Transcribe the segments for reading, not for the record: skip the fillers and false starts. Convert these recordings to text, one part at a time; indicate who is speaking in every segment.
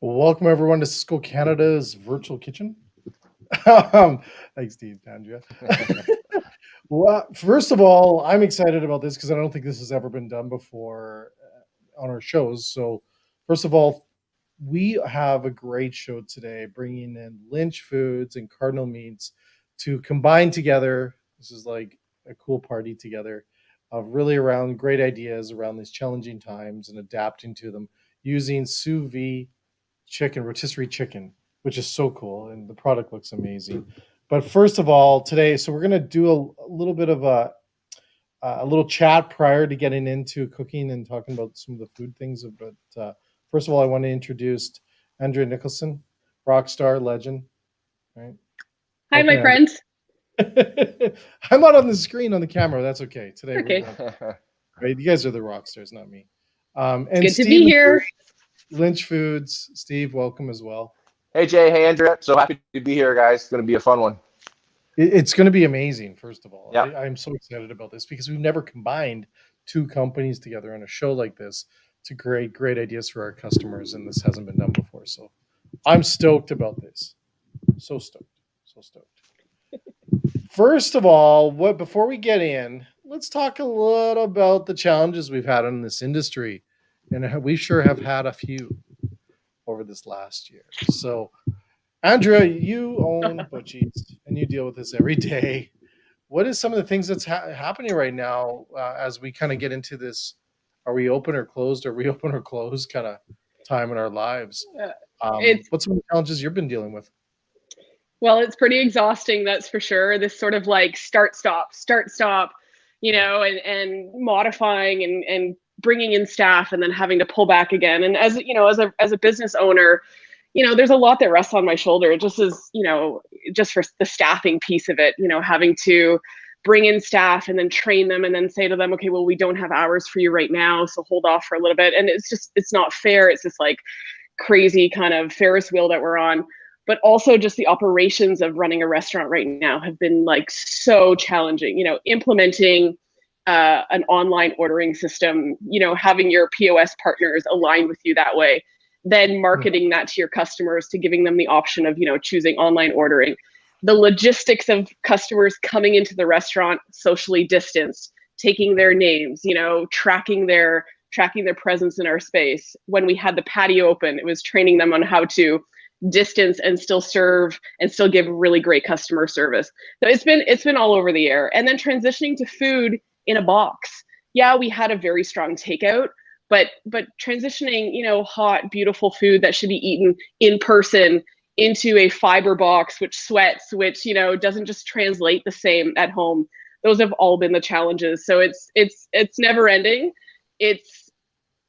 Speaker 1: Welcome everyone to Sysco Canada's virtual kitchen. Thanks, Steve, Andrea. Well, first of all, I'm excited about this because I don't think this has ever been done before on our shows. So, first of all, we have a great show today, bringing in Lynch Foods and Cardinal Meats to combine together. This is like a cool party together of really around great ideas around these challenging times and adapting to them using sous vide chicken, rotisserie chicken, which is so cool, and the product looks amazing. But first of all, today, so we're gonna do a little bit of a little chat prior to getting into cooking and talking about some of the food things. But first of all, I want to introduce Andrea Nicholson, rock star legend. Right?
Speaker 2: Hi, my friends.
Speaker 1: I'm not on the screen on the camera. That's okay. Today,
Speaker 2: okay.
Speaker 1: Right? You guys are the rock stars, not me.
Speaker 2: And good Steve to be here.
Speaker 1: Lynch Foods. Steve, welcome as well.
Speaker 3: Hey, Jay. Hey, Andrea. So happy to be here, guys. It's going to be a fun one.
Speaker 1: It's going to be amazing, first of all.
Speaker 3: Yeah.
Speaker 1: I'm so excited about this because we've never combined two companies together on a show like this to create great ideas for our customers, and this hasn't been done before. So I'm stoked about this. So stoked. So stoked. First of all, before we get in, let's talk a little about the challenges we've had in this industry. And we sure have had a few over this last year. So, Andrea, you own Butchie's and you deal with this every day. What is some of the things that's happening right now as we kind of get into this? Are we open or closed? Are we open or closed kind of time in our lives? What's some of the challenges you've been dealing with?
Speaker 2: Well, it's pretty exhausting, that's for sure. This sort of like start, stop, and modifying and bringing in staff and then having to pull back again. And as a business owner, there's a lot that rests on my shoulder, just for the staffing piece of it, having to bring in staff and then train them and then say to them, okay, well, we don't have hours for you right now, so hold off for a little bit. And it's not fair. It's this like crazy kind of Ferris wheel that we're on. But also just the operations of running a restaurant right now have been like so challenging, implementing an online ordering system, having your POS partners align with you that way, then marketing that to your customers, to giving them the option of, choosing online ordering. The logistics of customers coming into the restaurant socially distanced, taking their names, tracking their presence in our space. When we had the patio open, it was training them on how to distance and still serve and still give really great customer service. So it's been all over the air. And then transitioning to food in a box. Yeah, we had a very strong takeout, but transitioning, hot, beautiful food that should be eaten in person into a fiber box, which sweats, which, doesn't just translate the same at home. Those have all been the challenges. So it's never ending. It's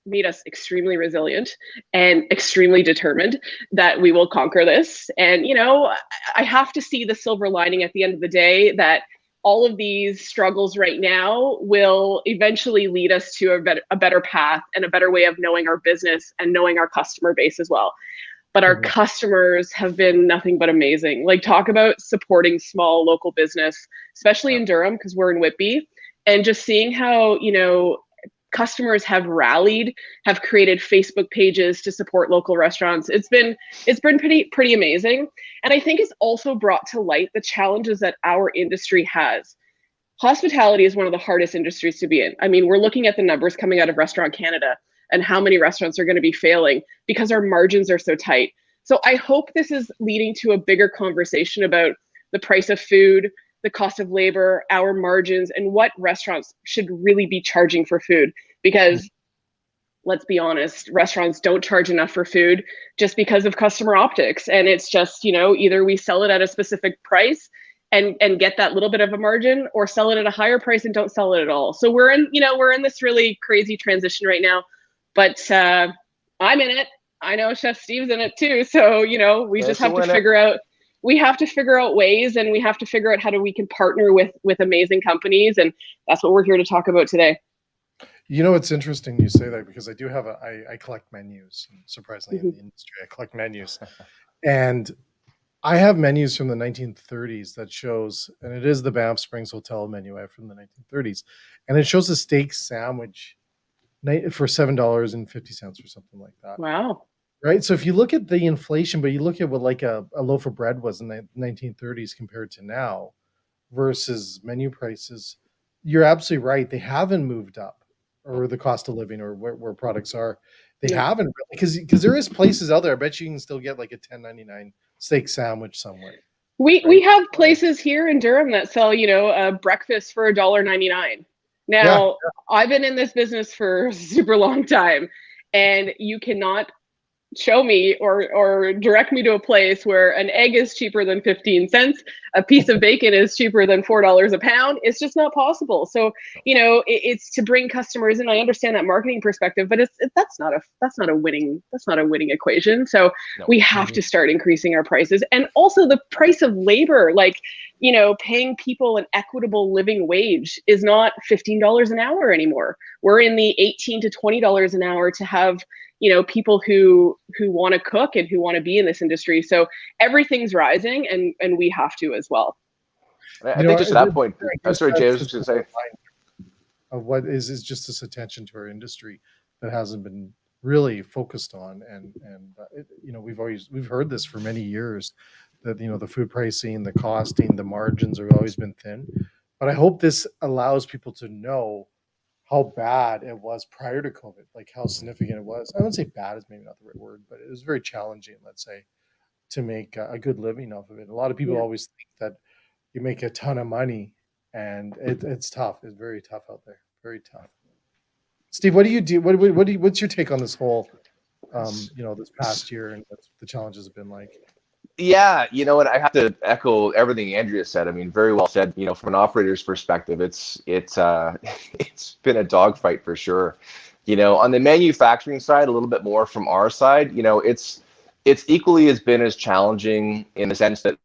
Speaker 2: made us extremely resilient and extremely determined that we will conquer this. And, I have to see the silver lining at the end of the day that all of these struggles right now will eventually lead us to a better path and a better way of knowing our business and knowing our customer base as well. But our customers have been nothing but amazing. Like, talk about supporting small local business, especially in Durham, because we're in Whitby, and just seeing how, customers have rallied, have created Facebook pages to support local restaurants. It's been pretty amazing. And I think it's also brought to light the challenges that our industry has. Hospitality is one of the hardest industries to be in. I mean, we're looking at the numbers coming out of Restaurant Canada and how many restaurants are going to be failing because our margins are so tight. So I hope this is leading to a bigger conversation about the price of food, the cost of labor, our margins, and what restaurants should really be charging for food. Because let's be honest, restaurants don't charge enough for food just because of customer optics. And it's just, either we sell it at a specific price and get that little bit of a margin, or sell it at a higher price and don't sell it at all. So we're in this really crazy transition right now, but I'm in it. I know Chef Steve's in it too. So, we just have to figure out ways, and we have to figure out how we can partner with amazing companies. And that's what we're here to talk about today.
Speaker 1: It's interesting you say that, because I do have I collect menus, surprisingly, in the industry. I collect menus. And I have menus from the 1930s that shows, and it is the Banff Springs Hotel menu I have from the 1930s. And it shows a steak sandwich for $7.50 or something like that.
Speaker 2: Wow.
Speaker 1: Right. So if you look at the inflation, but you look at what like a loaf of bread was in the 1930s compared to now versus menu prices, you're absolutely right. They haven't moved up, or the cost of living, or where products are. They
Speaker 2: Yeah.
Speaker 1: haven't really, because there is places out there. I bet you can still get like a 10.99 steak sandwich somewhere,
Speaker 2: We
Speaker 1: right?
Speaker 2: have places here in Durham that sell, breakfast for $1.99.
Speaker 1: Yeah.
Speaker 2: Now, I've been in this business for a super long time, and you cannot show me or direct me to a place where an egg is cheaper than 15 cents, a piece of bacon is cheaper than $4 a pound. It's just not possible. So, it's to bring customers in. I understand that marketing perspective, but that's not a winning equation. So
Speaker 3: No.
Speaker 2: we have to start increasing our prices, and also the price of labor. Like, paying people an equitable living wage is not $15 an hour anymore. We're in the $18 to $20 an hour to have people who want to cook and who want to be in this industry. So everything's rising, and we have to as well.
Speaker 3: I think just at that point,
Speaker 1: I guess
Speaker 3: sorry, Jay, I was
Speaker 1: that's
Speaker 3: just going to say,
Speaker 1: of what is just this attention to our industry that hasn't been really focused on, and we've heard this for many years, that the food pricing, the costing, the margins have always been thin. But I hope this allows people to know how bad it was prior to COVID, like how significant it was. I wouldn't say bad is maybe not the right word, but it was very challenging, let's say, to make a good living off of it. A lot of people
Speaker 2: Yeah.
Speaker 1: always think that you make a ton of money, and it's tough. It's very tough out there. Very tough. Steve, what do you do? What's your take on this whole, this past year, and what the challenges have been like?
Speaker 3: yeah, you know what? I have to echo everything Andrea said. I mean, very well said. From an operator's perspective, it's it's been a dogfight for sure. On the manufacturing side, a little bit more from our side. It's equally has been as challenging in the sense that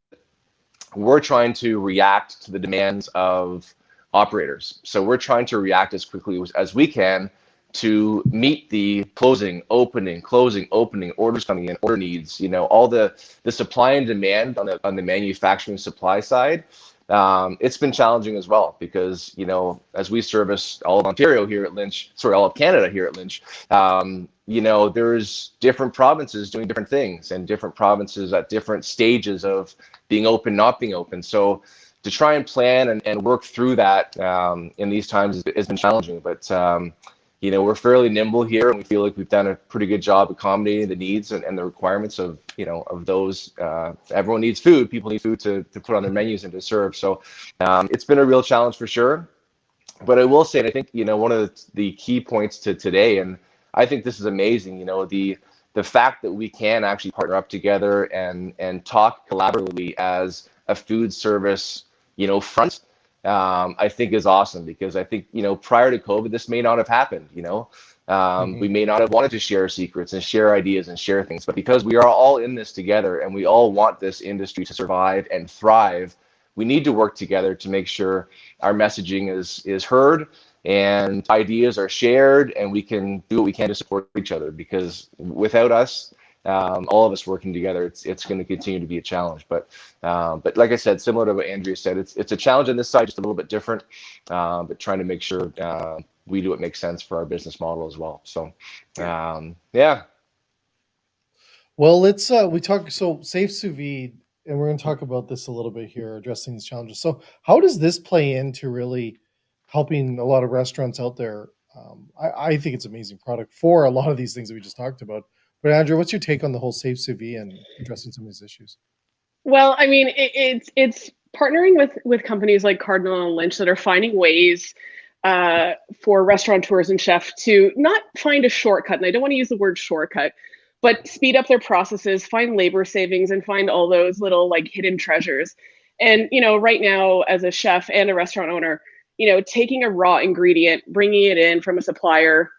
Speaker 3: we're trying to react to the demands of operators. So we're trying to react as quickly as we can to meet the closing, opening, orders coming in, order needs, all the supply and demand on the manufacturing supply side. It's been challenging as well because, as we service all of Ontario here at Lynch, sorry, all of Canada here at Lynch, there's different provinces doing different things and different provinces at different stages of being open, not being open. So to try and plan and work through that in these times has been challenging, but we're fairly nimble here, and we feel like we've done a pretty good job accommodating the needs and the requirements of those. Everyone needs food. People need food to put on their menus and to serve. So it's been a real challenge for sure. But I will say, and I think one of the key points to today, and I think this is amazing. The fact that we can actually partner up together and talk collaboratively as a food service front, I think is awesome, because I think prior to COVID, this may not have happened. We may not have wanted to share secrets and share ideas and share things, but because we are all in this together and we all want this industry to survive and thrive, we need to work together to make sure our messaging is heard and ideas are shared, and we can do what we can to support each other, because without us, all of us working together, it's going to continue to be a challenge. But like I said, similar to what Andrea said, it's a challenge on this side, just a little bit different, but trying to make sure we do what makes sense for our business model as well. So yeah.
Speaker 1: Well, let's we talk so safe sous vide, and we're going to talk about this a little bit here, addressing these challenges. So how does this play into really helping a lot of restaurants out there? I think it's an amazing product for a lot of these things that we just talked about. But Andrew, what's your take on the whole safe sous vide and addressing some of these issues?
Speaker 2: Well, I mean, it's partnering with companies like Cardinal and Lynch that are finding ways for restaurateurs and chefs to not find a shortcut. And I don't want to use the word shortcut, but speed up their processes, find labor savings, and find all those little like hidden treasures. And right now, as a chef and a restaurant owner, taking a raw ingredient, bringing it in from a supplier,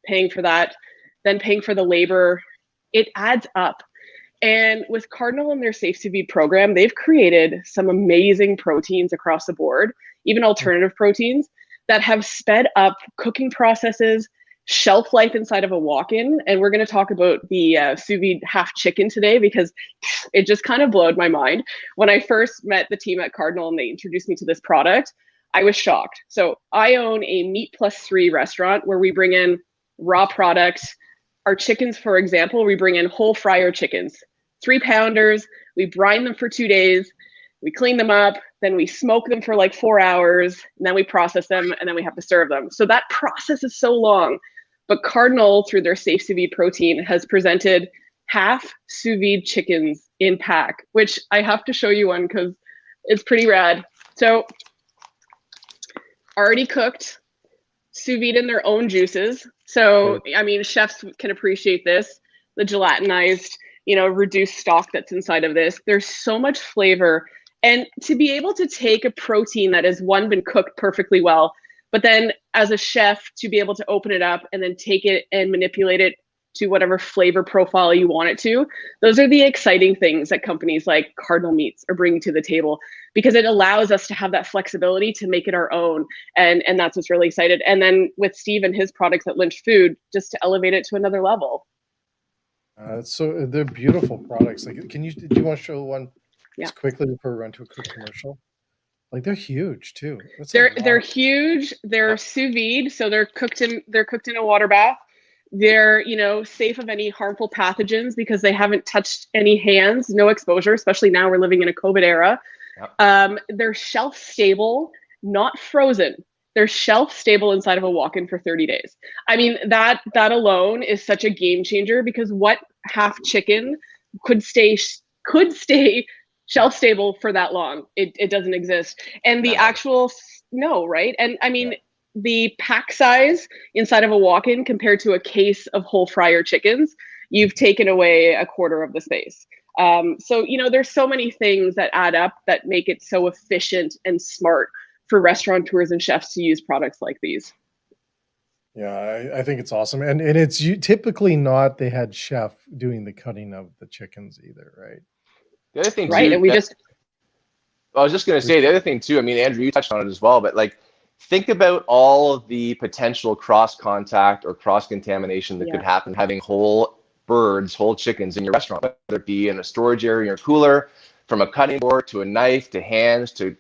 Speaker 2: paying for that, then paying for the labor, it adds up. And with Cardinal and their Safe Sous Vide program, they've created some amazing proteins across the board, even alternative proteins that have sped up cooking processes, shelf life inside of a walk-in. And we're going to talk about the sous vide half chicken today, because it just kind of blowed my mind. When I first met the team at Cardinal and they introduced me to this product, I was shocked. So I own a meat plus 3 restaurant where we bring in raw products, our chickens, for example, we bring in whole fryer chickens, 3-pounders. We brine them for 2 days. We clean them up, then we smoke them for like 4 hours, and then we process them, and then we have to serve them. So that process is so long. But Cardinal, through their safe sous vide protein, has presented half sous vide chickens in pack, which I have to show you one because it's pretty rad. So already cooked, sous vide in their own juices. So, I mean, chefs can appreciate this, the gelatinized, reduced stock that's inside of this. There's so much flavor. And to be able to take a protein that has been cooked perfectly well, but then as a chef to be able to open it up and then take it and manipulate it to whatever flavor profile you want it to. Those are the exciting things that companies like Cardinal Meats are bringing to the table, because it allows us to have that flexibility to make it our own. And that's what's really excited. And then with Steve and his products at Lynch Food, just to elevate it to another level.
Speaker 1: So they're beautiful products. Like, do you want to show one just quickly before we run to a quick commercial? Like, they're huge too.
Speaker 2: They're huge. They're sous vide, so they're cooked in a water bath. They're, safe of any harmful pathogens because they haven't touched any hands, no exposure, especially now we're living in a COVID era. Yep. They're shelf stable, not frozen. They're shelf stable inside of a walk-in for 30 days. I mean, that alone is such a game changer, because what half chicken could stay shelf stable for that long? It doesn't exist. And the right? And I mean, the pack size inside of a walk-in compared to a case of whole fryer chickens, you've taken away a quarter of the space. So, there's so many things that add up that make it so efficient and smart for restaurateurs and chefs to use products like these.
Speaker 1: Yeah, I think it's awesome. And it's typically not the head chef doing the cutting of the chickens either, right?
Speaker 3: The other thing,
Speaker 2: right,
Speaker 3: too,
Speaker 2: and
Speaker 3: I was just going to say, the other thing too, I mean, Andrew, you touched on it as well, but like, think about all of the potential cross-contact or cross-contamination that could happen having whole birds, whole chickens in your restaurant, whether it be in a storage area in your cooler, from a cutting board to a knife to hands to,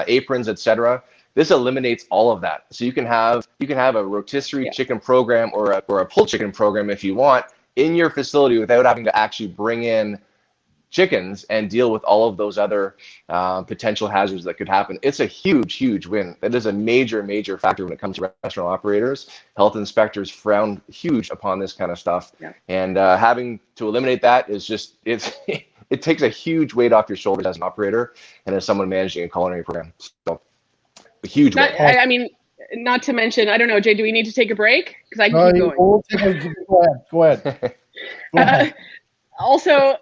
Speaker 3: aprons, etc. This eliminates all of that. So you can have a rotisserie chicken program or a pulled chicken program if you want in your facility without having to actually bring in chickens and deal with all of those other potential hazards that could happen. It's a huge win. That is a major factor when it comes to restaurant operators. Health inspectors frown huge upon this kind of stuff. Yeah. And having to eliminate that is just, it takes a huge weight off your shoulders as an operator and as someone managing a culinary program. So a huge weight.
Speaker 2: I mean, not to mention, I don't know, Jay, do we need to take a break? Because I can keep going.
Speaker 1: Go ahead.
Speaker 2: Also,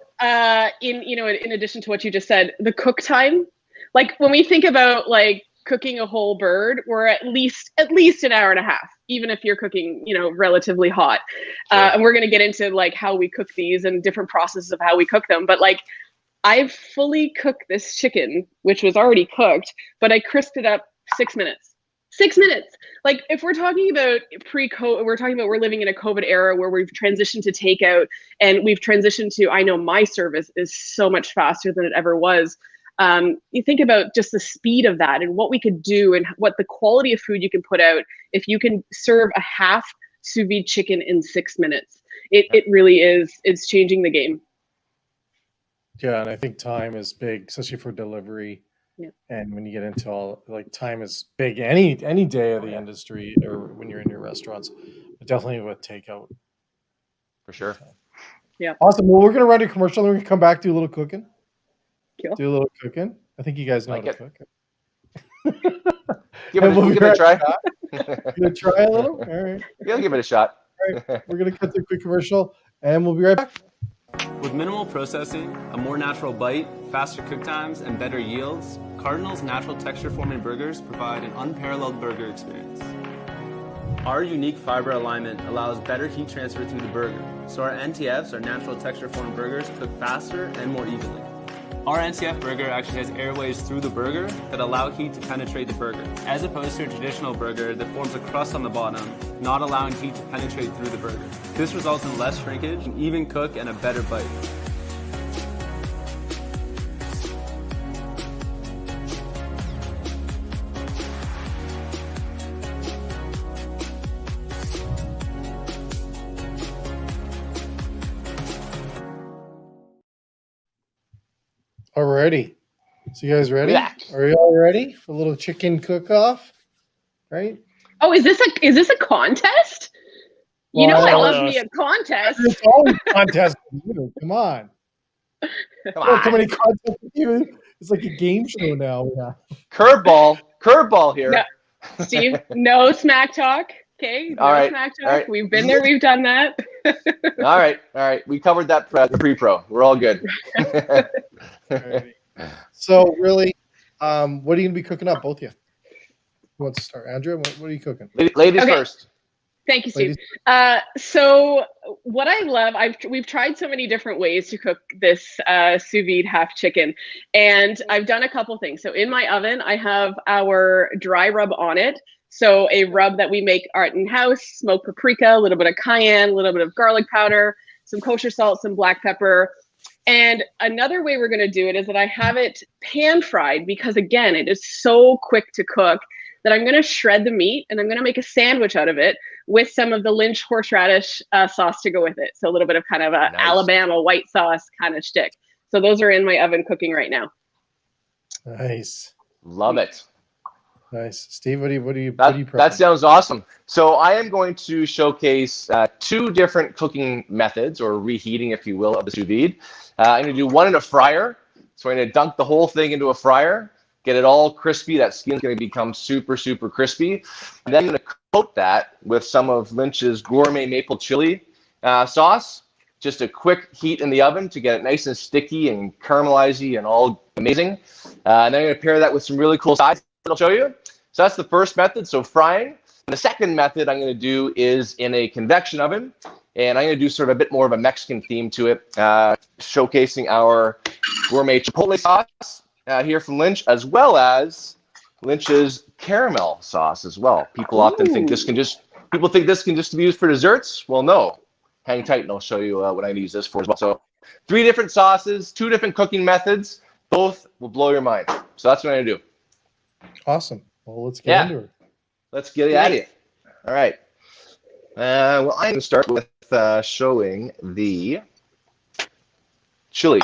Speaker 2: in addition to what you just said, the cook time, like when we think about like cooking a whole bird, we're at least an hour and a half, even if you're cooking, relatively hot. Sure. And we're going to get into like how we cook these and different processes of how we cook them. But like, I've fully cooked this chicken, which was already cooked, but I crisped it up 6 minutes. 6 minutes. Like if we're talking about pre-COVID, we're living in a COVID era where we've transitioned to takeout and we've transitioned to, I know my service is so much faster than it ever was. You think about just the speed of that and what we could do and what the quality of food you can put out if you can serve a half sous vide chicken in 6 minutes. It really is. It's changing the game.
Speaker 1: Yeah, and I think time is big, especially for delivery. Yeah. And when you get into all, like, time is big any day of the industry or when you're in your restaurants, but definitely with takeout.
Speaker 3: For sure.
Speaker 2: Yeah.
Speaker 1: Awesome. Well, we're going to run a commercial and we're going to come back, do a little cooking.
Speaker 2: Cool.
Speaker 1: Do a little cooking. I think you guys know how to cook.
Speaker 3: Give it a try.
Speaker 1: Gonna try a little? All right.
Speaker 3: Yeah, give it a shot.
Speaker 1: All right. We're going to cut to a quick commercial and we'll be right back.
Speaker 4: With minimal processing, a more natural bite, faster cook times, and better yields, Cardinal's natural texture forming burgers provide an unparalleled burger experience. Our unique fiber alignment allows better heat transfer through the burger, so our NTFs, our natural texture forming burgers, cook faster and more evenly. Our NTF burger actually has airways through the burger that allow heat to penetrate the burger, as opposed to a traditional burger that forms a crust on the bottom, not allowing heat to penetrate through the burger. This results in less shrinkage, an even cook, and a better bite.
Speaker 1: Alrighty. So you guys ready?
Speaker 3: Yeah.
Speaker 1: Are you all ready for a little chicken cook-off? Right?
Speaker 2: Oh, is this a contest? You know,
Speaker 1: Well,
Speaker 2: I
Speaker 1: don't
Speaker 2: love
Speaker 1: know.
Speaker 2: me a contest.
Speaker 1: It's always a contest with you. Come on.
Speaker 3: Come
Speaker 1: Look how
Speaker 3: on.
Speaker 1: many contests with you. It's like a game show now. Yeah.
Speaker 3: Curveball here.
Speaker 2: No, Steve, no smack talk. Okay,
Speaker 3: All
Speaker 2: no
Speaker 3: right,
Speaker 2: smack talk.
Speaker 3: all right.
Speaker 2: We've been there, we've done that.
Speaker 3: All right. We covered that pre-pro. We're all good.
Speaker 1: Alrighty. So really, what are you gonna be cooking up, both of you? Who wants to start? Andrea, what are you cooking?
Speaker 3: Ladies
Speaker 2: Okay.
Speaker 3: first.
Speaker 2: Thank you, Steve.
Speaker 1: Ladies?
Speaker 2: So what I love, we've tried so many different ways to cook this sous vide half chicken, and I've done a couple things. So in my oven, I have our dry rub on it. So a rub that we make in-house, smoked paprika, a little bit of cayenne, a little bit of garlic powder, some kosher salt, some black pepper. And another way we're going to do it is that I have it pan fried, because again, it is so quick to cook that I'm going to shred the meat and I'm going to make a sandwich out of it with some of the Lynch horseradish sauce to go with it. So a little bit of kind of a
Speaker 3: Nice.
Speaker 2: Alabama white sauce kind of shtick. So those are in my oven cooking right now.
Speaker 1: Nice.
Speaker 3: Love it.
Speaker 1: Nice. Steve, what do you
Speaker 3: That sounds awesome. So I am going to showcase two different cooking methods, or reheating, if you will, of the sous vide. I'm going to do one in a fryer. So I'm going to dunk the whole thing into a fryer, get it all crispy. That skin's going to become super, super crispy. And then I'm going to coat that with some of Lynch's gourmet maple chili sauce. Just a quick heat in the oven to get it nice and sticky and caramelizey and all amazing. And then I'm going to pair that with some really cool sides that I'll show you. So that's the first method, so frying. And the second method I'm going to do is in a convection oven. And I'm going to do sort of a bit more of a Mexican theme to it, showcasing our gourmet chipotle sauce here from Lynch, as well as Lynch's caramel sauce as well. People often think this can just be used for desserts. Well, no. Hang tight and I'll show you what I use this for as well. So 3 different sauces, 2 different cooking methods. Both will blow your mind. So that's what I'm going to do.
Speaker 1: Awesome. Well, let's get into it.
Speaker 3: Let's get at it. All right. Well, I'm going to start with showing the chili.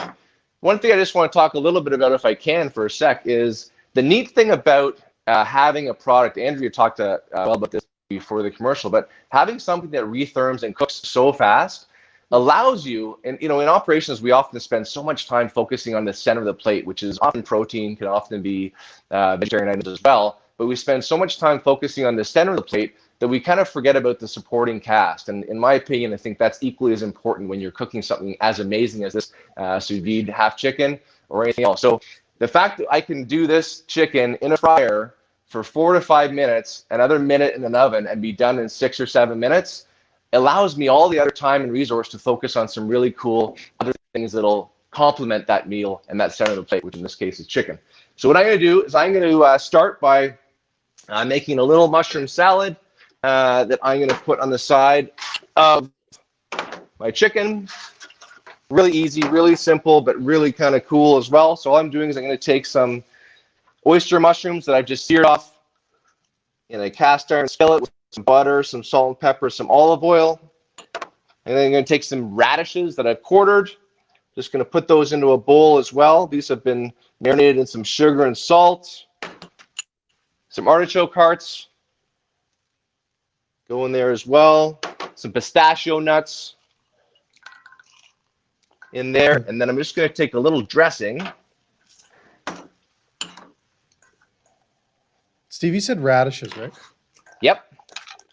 Speaker 3: One thing I just want to talk a little bit about, if I can, for a sec, is the neat thing about having a product. Andrea talked well about this before the commercial, but having something that retherms and cooks so fast allows you, and in operations, we often spend so much time focusing on the center of the plate, which is often protein, can often be vegetarian items as well. But we spend so much time focusing on the center of the plate that we kind of forget about the supporting cast. And in my opinion, I think that's equally as important when you're cooking something as amazing as this sous vide half chicken or anything else. So the fact that I can do this chicken in a fryer for 4 to 5 minutes, another minute in an oven, and be done in 6 or 7 minutes, allows me all the other time and resource to focus on some really cool other things that'll complement that meal and that center of the plate, which in this case is chicken. So what I'm going to do is I'm going to start by making a little mushroom salad that I'm going to put on the side of my chicken. Really easy, really simple, but really kind of cool as well. So all I'm doing is I'm going to take some oyster mushrooms that I've just seared off in a cast iron skillet with some butter, some salt and pepper, some olive oil. And then I'm going to take some radishes that I've quartered. Just going to put those into a bowl as well. These have been marinated in some sugar and salt. Some artichoke hearts go in there as well. Some pistachio nuts in there. And then I'm just going to take a little dressing.
Speaker 1: Steve, you said radishes, right?
Speaker 3: Yep.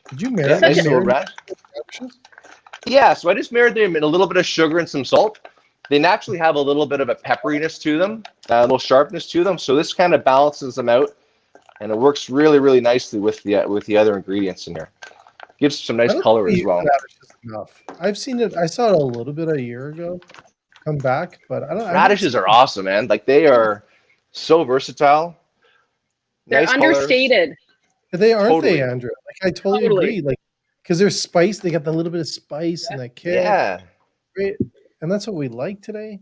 Speaker 1: Did you marinate
Speaker 3: Nice little radishes? Yeah, so I just marinated them in a little bit of sugar and some salt. They naturally have a little bit of a pepperiness to them, a little sharpness to them. So this kind of balances them out. And it works really, really nicely with the other ingredients in here. Gives some nice color as well.
Speaker 1: Enough. I've seen it. I saw it a little bit a year ago. Come back, but I don't.
Speaker 3: Radishes are awesome, man. Like, they are so versatile.
Speaker 2: They're
Speaker 3: Nice
Speaker 2: understated.
Speaker 1: Colors. They aren't
Speaker 3: Totally.
Speaker 1: they, Andrea? Like, I totally agree. Like, because they're spice. They got the little bit of spice and that kick.
Speaker 3: Yeah.
Speaker 1: Right. And that's what we like today.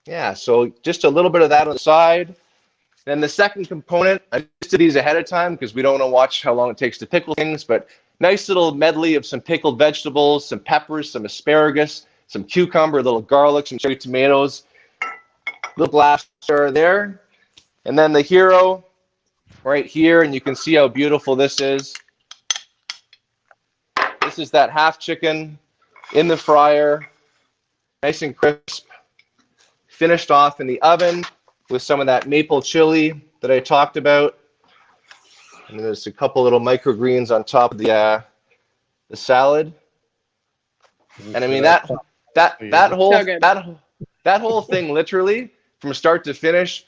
Speaker 3: Yeah. So just a little bit of that on the side. Then the second component, I just did these ahead of time because we don't want to watch how long it takes to pickle things, but nice little medley of some pickled vegetables, some peppers, some asparagus, some cucumber, a little garlic, some cherry tomatoes. little glass jar there. And then the hero right here, and you can see how beautiful this is. This is that half chicken in the fryer, nice and crisp, finished off in the oven with some of that maple chili that I talked about. And there's a couple little microgreens on top of the salad. And I mean that whole thing, literally from start to finish,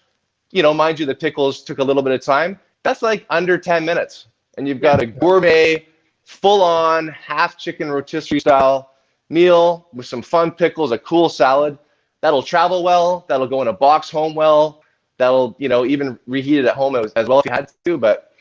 Speaker 3: you know, mind you, the pickles took a little bit of time. That's like under 10 minutes, and you've got a gourmet, full-on half chicken rotisserie style meal with some fun pickles, a cool salad that'll travel well, that'll go in a box home well, that'll, you know, even reheat it at home as well if you had to. But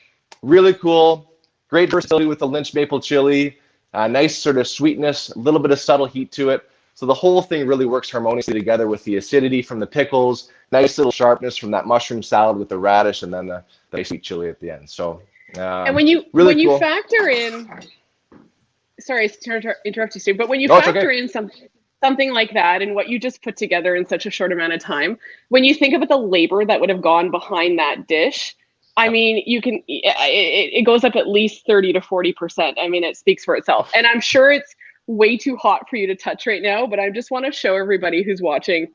Speaker 3: really cool, great versatility with the Lynch maple chili, nice sort of sweetness, a little bit of subtle heat to it. So the whole thing really works harmoniously together with the acidity from the pickles, nice little sharpness from that mushroom salad with the radish, and then the sweet chili at the end. So
Speaker 2: and when you
Speaker 3: cool.
Speaker 2: factor in, sorry to interrupt you, Stu, but when you factor in something like that and what you just put together in such a short amount of time, when you think about the labor that would have gone behind that dish, I mean, it goes up at least 30 to 40%. I mean, it speaks for itself. And I'm sure it's way too hot for you to touch right now, but I just want to show everybody who's watching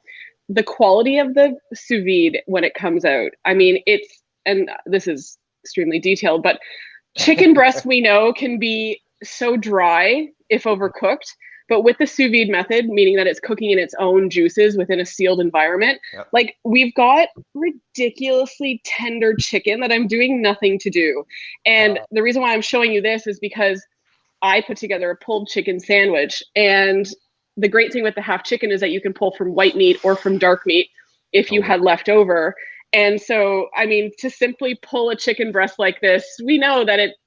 Speaker 2: the quality of the sous vide when it comes out. I mean, and this is extremely detailed, but chicken breast we know can be so dry if overcooked, but with the sous vide method, meaning that it's cooking in its own juices within a sealed environment, like we've got ridiculously tender chicken that I'm doing nothing to do. And the reason why I'm showing you this is because I put together a pulled chicken sandwich. And the great thing with the half chicken is that you can pull from white meat or from dark meat if you had left over. And so, I mean, to simply pull a chicken breast like this, we know that it's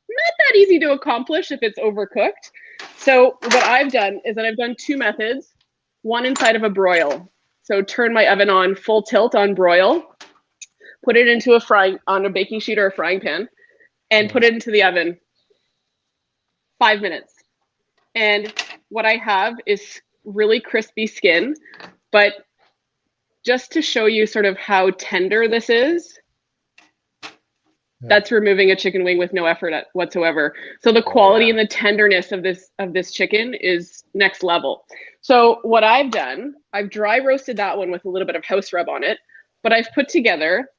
Speaker 2: not that easy to accomplish if it's overcooked. So what I've done is that I've done two methods, one inside of a broil. So turn my oven on full tilt on broil, put it into on a baking sheet or a frying pan, and put it into the oven. 5 minutes. And what I have is really crispy skin, but just to show you sort of how tender this is, that's removing a chicken wing with no effort whatsoever. So the quality and the tenderness of this chicken is next level. So what I've done, I've dry roasted that one with a little bit of house rub on it, but I've put together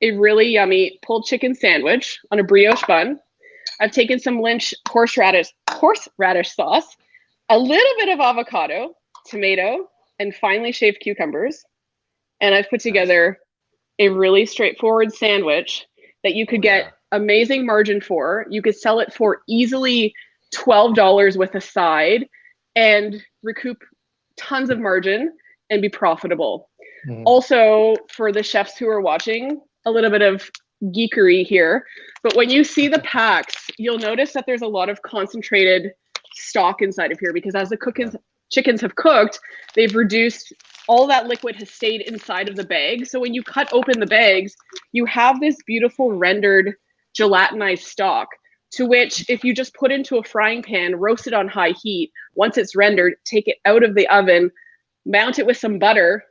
Speaker 2: a really yummy pulled chicken sandwich on a brioche bun. I've taken some Lynch horseradish sauce, a little bit of avocado, tomato, and finely shaved cucumbers. And I've put together a really straightforward sandwich that you could get amazing margin for. You could sell it for easily $12 with a side and recoup tons of margin and be profitable. Also, for the chefs who are watching, a little bit of geekery here, but when you see the packs, you'll notice that there's a lot of concentrated stock inside of here because as the chickens have cooked, they've reduced, all that liquid has stayed inside of the bag. So when you cut open the bags, you have this beautiful rendered gelatinized stock, to which if you just put into a frying pan, roast it on high heat, once it's rendered, take it out of the oven, mount it with some butter,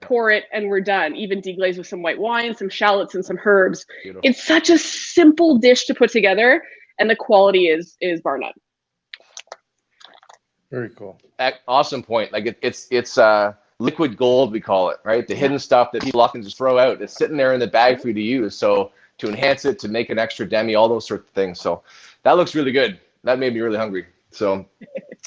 Speaker 2: pour it, and we're done. Even deglaze with some white wine, some shallots, and some herbs. Beautiful. It's such a simple dish to put together, and the quality is bar none.
Speaker 1: Very cool.
Speaker 3: Awesome point. Like it's liquid gold, we call it, right? The hidden stuff that people often just throw out. It's sitting there in the bag for you to use. So to enhance it, to make an extra demi, all those sorts of things. So that looks really good. That made me really hungry. So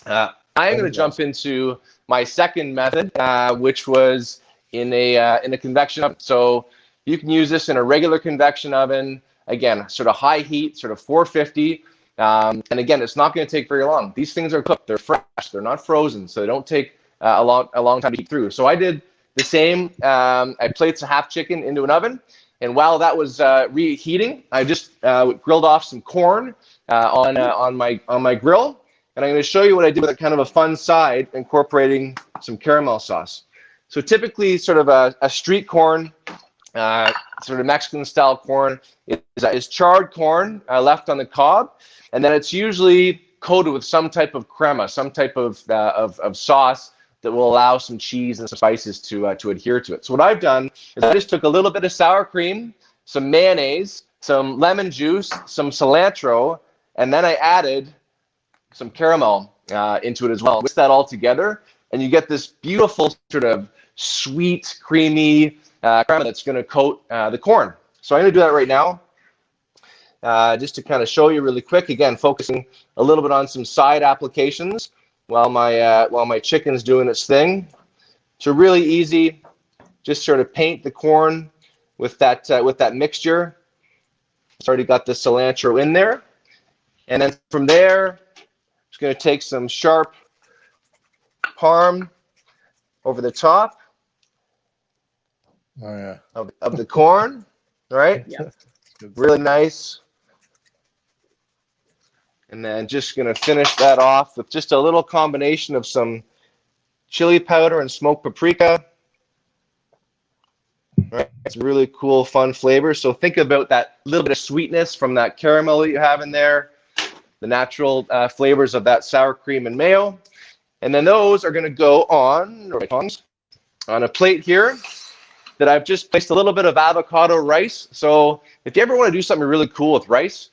Speaker 3: I am going to jump into my second method, which was in a convection oven. So you can use this in a regular convection oven. Again, sort of high heat, sort of 450. And again, it's not going to take very long. These things are cooked. They're fresh. They're not frozen. So they don't take a long time to heat through. So I did the same. I placed a half chicken into an oven. And while that was reheating, I just grilled off some corn on my grill. And I'm going to show you what I did with a kind of a fun side, incorporating some caramel sauce. So typically sort of a street corn, sort of Mexican style corn is charred corn left on the cob. And then it's usually coated with some type of crema, some type of sauce that will allow some cheese and some spices to adhere to it. So what I've done is I just took a little bit of sour cream, some mayonnaise, some lemon juice, some cilantro, and then I added some caramel into it as well. Mix that all together, and you get this beautiful sort of sweet, creamy caramel that's going to coat the corn. So I'm going to do that right now, just to kind of show you really quick. Again, focusing a little bit on some side applications while my chicken's doing its thing. So really easy, just sort of paint the corn with that mixture. It's already got the cilantro in there, and then from there, just going to take some sharp parm over the top of the corn. All right,
Speaker 2: Yeah.
Speaker 3: really nice. And then just going to finish that off with just a little combination of some chili powder and smoked paprika. All right, it's really cool, fun flavor. So think about that little bit of sweetness from that caramel that you have in there, the natural flavors of that sour cream and mayo. And then those are going to go on a plate here that I've just placed a little bit of avocado rice. So if you ever want to do something really cool with rice,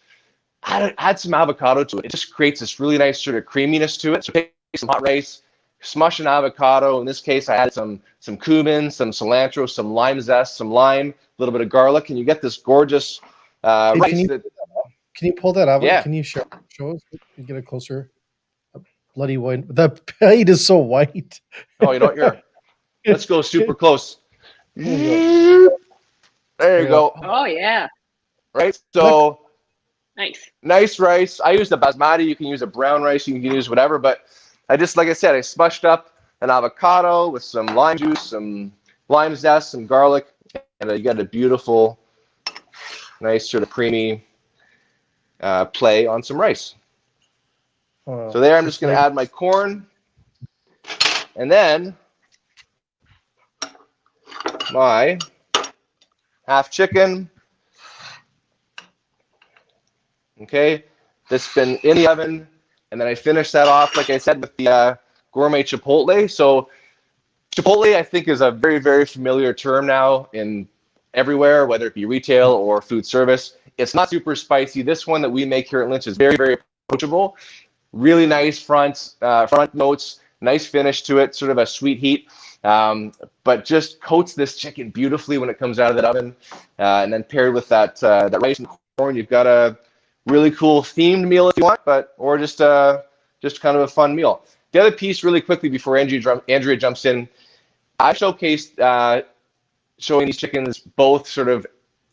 Speaker 3: add some avocado to it. It just creates this really nice sort of creaminess to it. So take some hot rice, smush an avocado. In this case, I added some cumin, some cilantro, some lime zest, some lime, a little bit of garlic, and you get this gorgeous rice.
Speaker 1: Can you pull that out?
Speaker 3: Yeah.
Speaker 1: Can you show us? Get it closer. Bloody white. That plate is so white.
Speaker 3: Oh, you know what? Here, let's go super close.
Speaker 1: There
Speaker 3: There you go.
Speaker 2: Oh yeah.
Speaker 3: Right. So.
Speaker 2: Nice
Speaker 3: rice. I use the basmati. You can use a brown rice. You can use whatever. But I just, like I said, I smushed up an avocado with some lime juice, some lime zest, some garlic, and you got a beautiful, nice sort of creamy play on some rice. So there, I'm just going to add my corn, and then my half chicken. Okay, that's been in the oven, and then I finish that off, like I said, with the gourmet chipotle. So chipotle, I think, is a very, very familiar term now in everywhere, whether it be retail or food service. It's not super spicy. This one that we make here at Lynch is very, very approachable. Really nice front notes, nice finish to it, sort of a sweet heat, but just coats this chicken beautifully when it comes out of the oven, and then paired with that rice and corn, you've got a really cool themed meal if you want, or just kind of a fun meal. The other piece, really quickly before Andrea jumps in, I showcased showing these chickens both sort of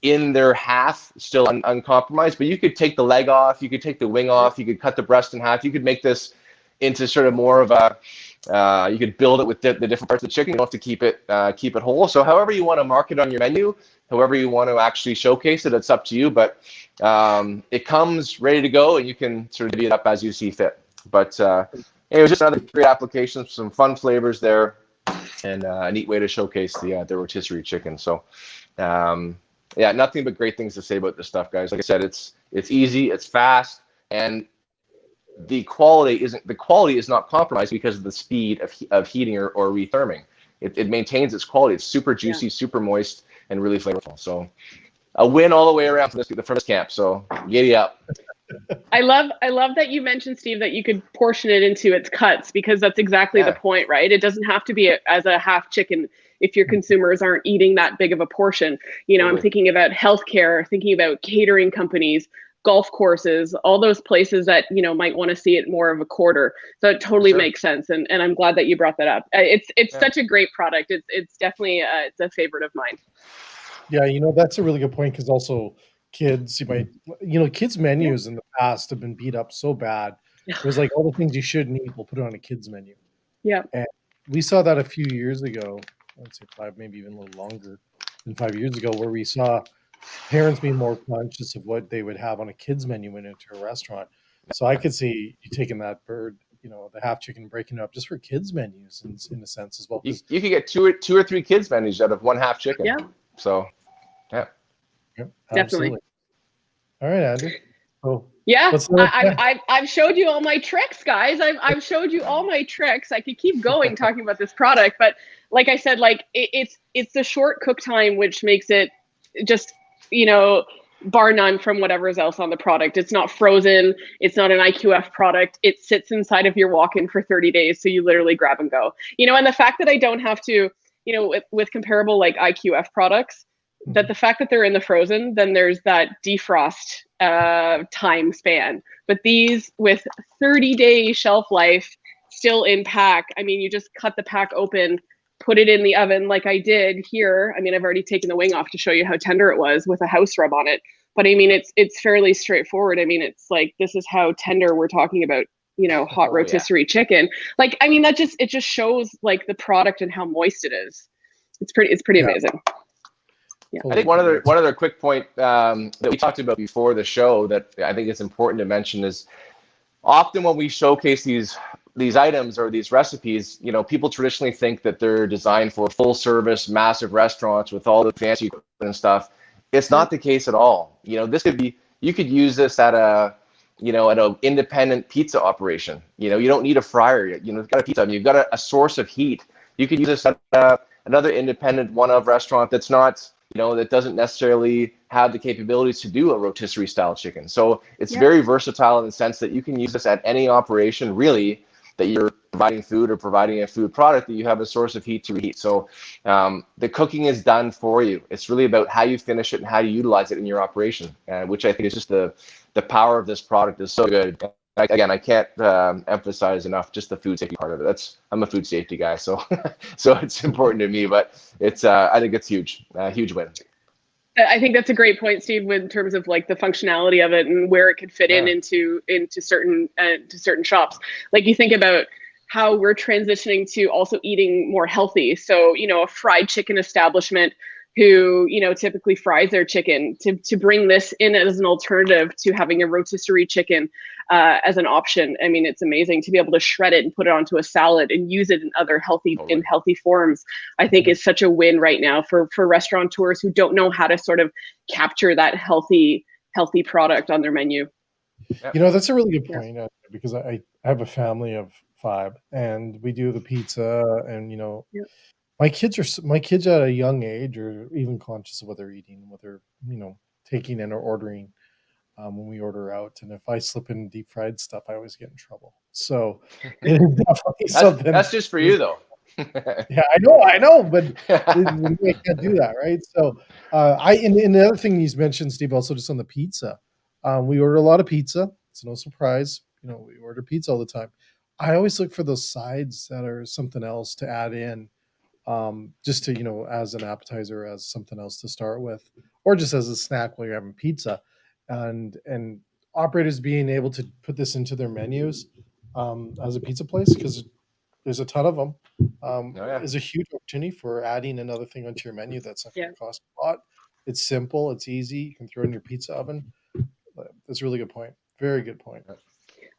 Speaker 3: in their half, still uncompromised, but you could take the leg off, you could take the wing off, you could cut the breast in half, you could make this into sort of more of a, you could build it with the different parts of the chicken. You don't have to keep it whole. So however you want to market on your menu, however you want to actually showcase it, it's up to you. But it comes ready to go, and you can sort of divvy it up as you see fit. But it was just another great application, some fun flavors there, and a neat way to showcase the rotisserie chicken. So yeah, nothing but great things to say about this stuff, guys. Like I said, it's easy, it's fast, and the quality is not compromised because of the speed of heating or retherming. It maintains its quality. It's super juicy, super moist, and really flavorful. So a win all the way around from this camp. So giddy up.
Speaker 2: I love that you mentioned, Steve, that you could portion it into its cuts, because that's exactly the point, right? It doesn't have to be as a half chicken if your consumers aren't eating that big of a portion. You know, I'm thinking about healthcare, thinking about catering companies, golf courses, all those places that, you know, might want to see it more of a quarter. So it totally makes sense. And I'm glad that you brought that up. It's such a great product. It's definitely it's a favorite of mine.
Speaker 1: Yeah, you know, that's a really good point, because also kids, kids menus in the past have been beat up so bad. It was like all the things you shouldn't eat, we'll put it on a kid's menu.
Speaker 2: Yeah.
Speaker 1: And we saw that a few years ago, I'd say 5, maybe even a little longer than 5 years ago, where we saw parents being more conscious of what they would have on a kid's menu when into a restaurant. So I could see you taking that bird, the half chicken, breaking it up just for kids menus in a sense as well.
Speaker 3: You could get two or three kids menus out of one half chicken.
Speaker 2: Yeah.
Speaker 3: So, yeah.
Speaker 2: Definitely.
Speaker 1: All right, Andrew. So
Speaker 2: Yeah,
Speaker 1: what's the next?
Speaker 2: I've showed you all my tricks, guys. I've showed you all my tricks. I could keep going talking about this product, but like I said, like it's the short cook time which makes it just, you know, bar none from whatever's else on the product. It's not frozen. It's not an IQF product. It sits inside of your walk-in for 30 days, so you literally grab and go. You know, and the fact that I don't have to, you know, with comparable like IQF products, that the fact that they're in the frozen, then there's that defrost time span. But these with 30-day shelf life, still in pack. I mean, you just cut the pack open, put it in the oven like I did here. I mean, I've already taken the wing off to show you how tender it was with a house rub on it. But I mean, it's fairly straightforward. I mean, it's like, this is how tender we're talking about, you know, hot rotisserie chicken. Like, I mean, it just shows like the product and how moist it is. It's pretty amazing. Yeah.
Speaker 3: I think one other quick point that we talked about before the show that I think it's important to mention is often when we showcase these items or these recipes, you know, people traditionally think that they're designed for full service, massive restaurants with all the fancy equipment and stuff. It's not the case at all. You know, this could be, you could use this at an independent pizza operation. You know, you don't need a fryer. You know, you've got a pizza oven, you've got a source of heat. You could use this at another independent one-of restaurant that's not, you know, that doesn't necessarily have the capabilities to do a rotisserie style chicken. So it's very versatile in the sense that you can use this at any operation really that you're providing food or providing a food product that you have a source of heat to reheat. So the cooking is done for you. It's really about how you finish it and how you utilize it in your operation, which I think is just the power of this product is so good. Again, I can't emphasize enough just the food safety part of it. I'm a food safety guy, so so it's important to me. But it's I think it's huge, huge win.
Speaker 2: I think that's a great point, Steve, in terms of like the functionality of it and where it could fit into certain shops. Like you think about how we're transitioning to also eating more healthy. So, you know, a fried chicken establishment who, you know, typically fries their chicken, to bring this in as an alternative to having a rotisserie chicken as an option. I mean, it's amazing to be able to shred it and put it onto a salad and use it in other healthy forms. I think is such a win right now for restaurateurs who don't know how to sort of capture that healthy product on their menu.
Speaker 1: You know, that's a really good point because I have a family of 5 and we do the pizza and, you know, my kids at a young age are even conscious of what they're eating, what they're, you know, taking in or ordering when we order out. And if I slip in deep fried stuff, I always get in trouble. So it is definitely something.
Speaker 3: That's just for you though.
Speaker 1: Yeah, I know, but we can't do that, right? So and the other thing you mentioned, Steve, also just on the pizza, we order a lot of pizza. It's no surprise, you know, we order pizza all the time. I always look for those sides that are something else to add in. Just to, you know, as an appetizer, as something else to start with, or just as a snack while you're having pizza, and operators being able to put this into their menus as a pizza place, because there's a ton of them, is a huge opportunity for adding another thing onto your menu that's not going to cost a lot. It's simple, it's easy, you can throw in your pizza oven. That's a really good point. Very good point.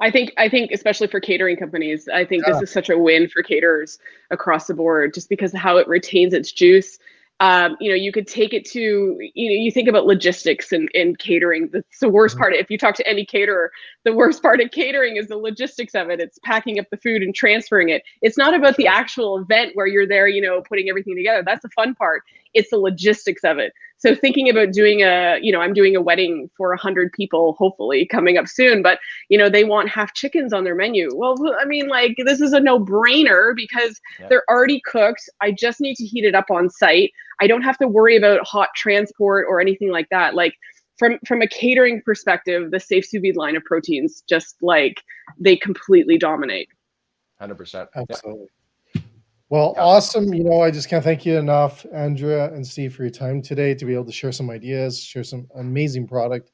Speaker 2: I think especially for catering companies, I think this is such a win for caterers across the board, just because of how it retains its juice. You know, you could take it to, you know, you think about logistics and catering. That's the worst part. If you talk to any caterer, the worst part of catering is the logistics of it. It's packing up the food and transferring it. It's not about the actual event where you're there, you know, putting everything together. That's the fun part. It's the logistics of it. So thinking about doing I'm doing a wedding for 100 people, hopefully coming up soon, but you know, they want half chickens on their menu. Well, I mean, like, this is a no-brainer because they're already cooked. I just need to heat it up on site. I don't have to worry about hot transport or anything like that. Like from a catering perspective, the safe sous vide line of proteins, just like, they completely dominate.
Speaker 3: 100%.
Speaker 1: Absolutely. Well, awesome. You know, I just can't thank you enough, Andrea and Steve, for your time today to be able to share some ideas, share some amazing product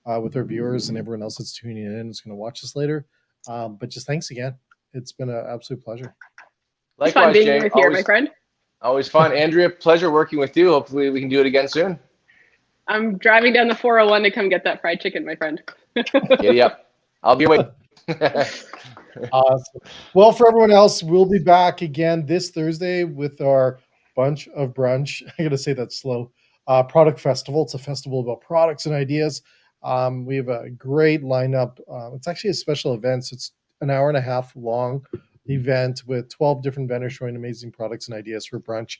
Speaker 1: with our viewers and everyone else that's tuning in is going to watch this later. But just thanks again. It's been an absolute pleasure.
Speaker 2: Likewise, fun being with you, my friend.
Speaker 3: Always fun. Andrea, pleasure working with you. Hopefully we can do it again soon.
Speaker 2: I'm driving down the 401 to come get that fried chicken, my friend.
Speaker 3: Giddy up. I'll be waiting.
Speaker 1: Awesome. Well, for everyone else, we'll be back again this Thursday with our bunch of brunch. I got to say that slow. Product festival. It's a festival about products and ideas. We have a great lineup. It's actually a special event, so it's an hour and a half long event with 12 different vendors showing amazing products and ideas for brunch.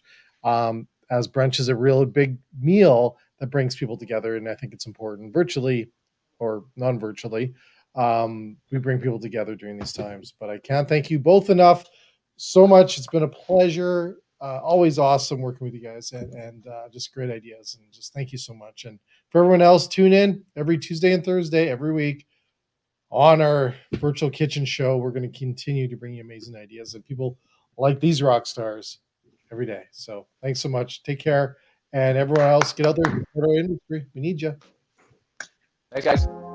Speaker 1: As brunch is a real big meal that brings people together, and I think it's important virtually or non-virtually. We bring people together during these times. But I can't thank you both enough so much. It's been a pleasure. Always awesome working with you guys, and just great ideas. And just thank you so much. And for everyone else, tune in every Tuesday and Thursday every week on our virtual kitchen show. We're going to continue to bring you amazing ideas and people like these rock stars every day. So thanks so much. Take care. And everyone else, get out there, support our industry. We need you.
Speaker 3: Thanks, guys.